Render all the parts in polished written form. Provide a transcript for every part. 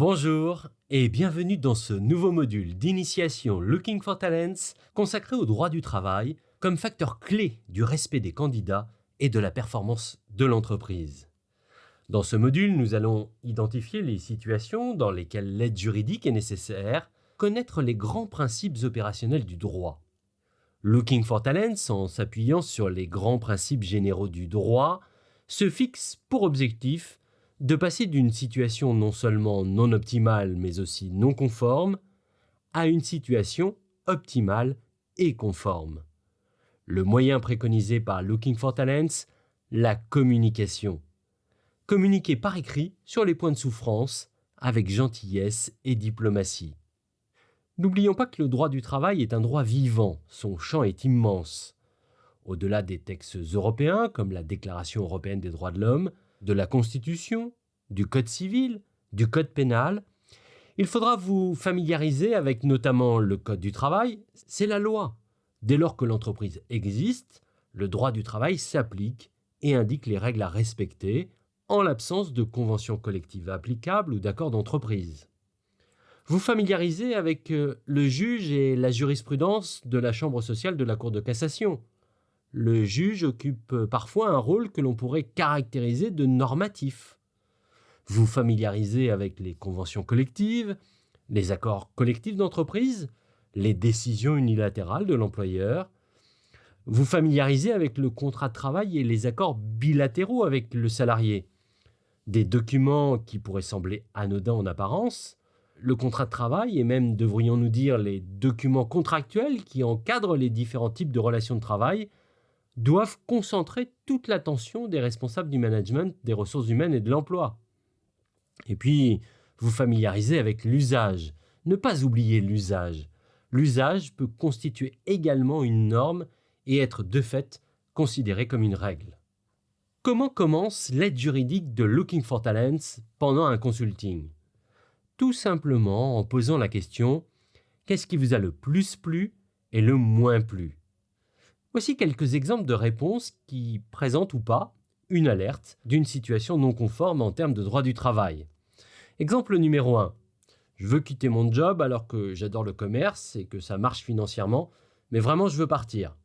Bonjour et bienvenue dans ce nouveau module d'initiation Looking for Talents consacré au droit du travail comme facteur clé du respect des candidats et de la performance de l'entreprise. Dans ce module, nous allons identifier les situations dans lesquelles l'aide juridique est nécessaire, connaître les grands principes opérationnels du droit. Looking for Talents, en s'appuyant sur les grands principes généraux du droit, se fixe pour objectif de passer d'une situation non seulement non optimale mais aussi non conforme à une situation optimale et conforme. Le moyen préconisé par Looking for Talents, la communication. Communiquer par écrit sur les points de souffrance avec gentillesse et diplomatie. N'oublions pas que le droit du travail est un droit vivant, son champ est immense. Au-delà des textes européens comme la Déclaration européenne des droits de l'homme, de la Constitution, du Code civil, du Code pénal, il faudra vous familiariser avec notamment le Code du travail, c'est la loi. Dès lors que l'entreprise existe, le droit du travail s'applique et indique les règles à respecter en l'absence de conventions collectives applicables ou d'accords d'entreprise. Vous familiarisez avec le juge et la jurisprudence de la Chambre sociale de la Cour de cassation. Le juge occupe parfois un rôle que l'on pourrait caractériser de normatif. Vous familiarisez avec les conventions collectives, les accords collectifs d'entreprise, les décisions unilatérales de l'employeur. Vous familiarisez avec le contrat de travail et les accords bilatéraux avec le salarié. Des documents qui pourraient sembler anodins en apparence, le contrat de travail et même, devrions-nous dire, les documents contractuels qui encadrent les différents types de relations de travail doivent concentrer toute l'attention des responsables du management, des ressources humaines et de l'emploi. Et puis, vous familiarisez avec l'usage. Ne pas oublier l'usage. L'usage peut constituer également une norme et être de fait considéré comme une règle. Comment commence l'aide juridique de Looking for Talents pendant un consulting ? Tout simplement en posant la question « Qu'est-ce qui vous a le plus plu et le moins plu ?» Voici quelques exemples de réponses qui présentent ou pas une alerte d'une situation non conforme en termes de droit du travail. Exemple numéro 1. Je veux quitter mon job alors que j'adore le commerce et que ça marche financièrement, mais vraiment je veux partir.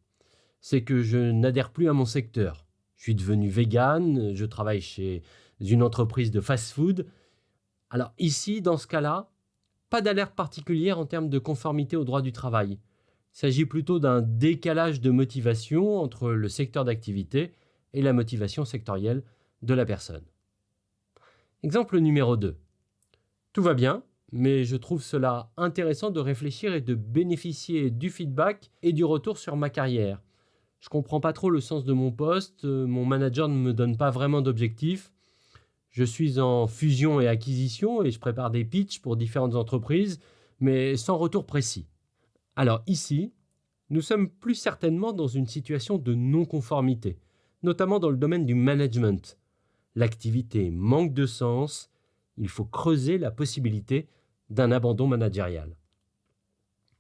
C'est que je n'adhère plus à mon secteur. Je suis devenu vegan, je travaille chez une entreprise de fast-food. Alors ici, dans ce cas-là, pas d'alerte particulière en termes de conformité au droit du travail. Il s'agit plutôt d'un décalage de motivation entre le secteur d'activité et la motivation sectorielle de la personne. Exemple numéro 2. Tout va bien, mais je trouve cela intéressant de réfléchir et de bénéficier du feedback et du retour sur ma carrière. Je ne comprends pas trop le sens de mon poste, mon manager ne me donne pas vraiment d'objectifs. Je suis en fusion et acquisition et je prépare des pitchs pour différentes entreprises, mais sans retour précis. Alors ici, nous sommes plus certainement dans une situation de non-conformité, notamment dans le domaine du management. L'activité manque de sens, il faut creuser la possibilité d'un abandon managérial.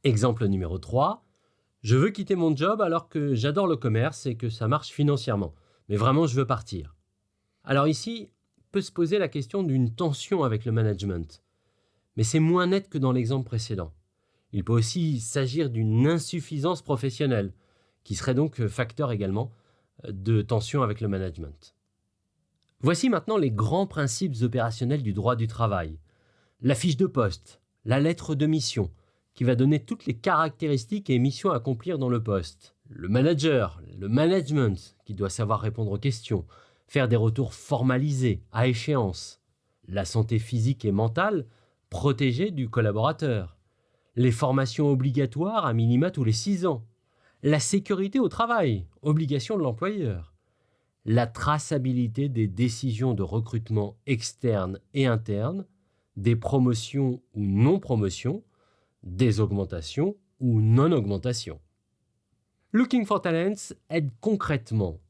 Exemple numéro 3, je veux quitter mon job alors que j'adore le commerce et que ça marche financièrement, mais vraiment je veux partir. Alors ici, peut se poser la question d'une tension avec le management, mais c'est moins net que dans l'exemple précédent. Il peut aussi s'agir d'une insuffisance professionnelle, qui serait donc facteur également de tension avec le management. Voici maintenant les grands principes opérationnels du droit du travail. La fiche de poste, la lettre de mission, qui va donner toutes les caractéristiques et missions à accomplir dans le poste. Le manager, le management, qui doit savoir répondre aux questions, faire des retours formalisés, à échéance. La santé physique et mentale, protégée du collaborateur. Les formations obligatoires à minima tous les 6 ans. La sécurité au travail, obligation de l'employeur. La traçabilité des décisions de recrutement externe et interne, des promotions ou non-promotions, des augmentations ou non-augmentations. Looking for Talents aide concrètement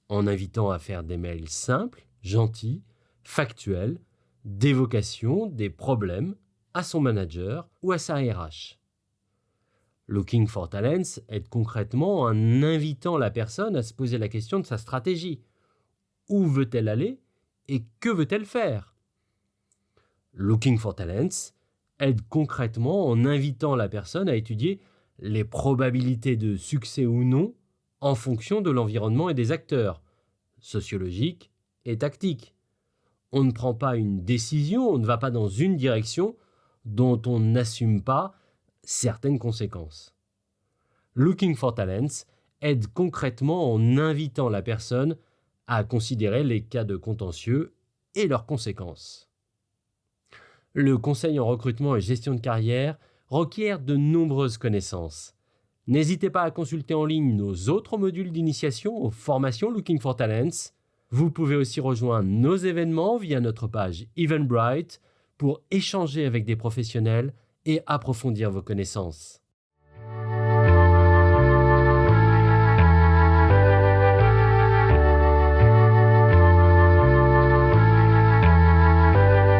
en invitant à faire des mails simples, gentils, factuels, d'évocation des problèmes à son manager ou à sa RH. Looking for Talents aide concrètement en invitant la personne à se poser la question de sa stratégie. Où veut-elle aller et que veut-elle faire ? Looking for Talents aide concrètement en invitant la personne à étudier les probabilités de succès ou non en fonction de l'environnement et des acteurs, sociologiques et tactiques. On ne prend pas une décision, on ne va pas dans une direction dont on n'assume pas certaines conséquences. Looking for Talents aide concrètement en invitant la personne à considérer les cas de contentieux et leurs conséquences. Le conseil en recrutement et gestion de carrière requiert de nombreuses connaissances. N'hésitez pas à consulter en ligne nos autres modules d'initiation aux formations Looking for Talents. Vous pouvez aussi rejoindre nos événements via notre page Eventbrite pour échanger avec des professionnels et approfondir vos connaissances.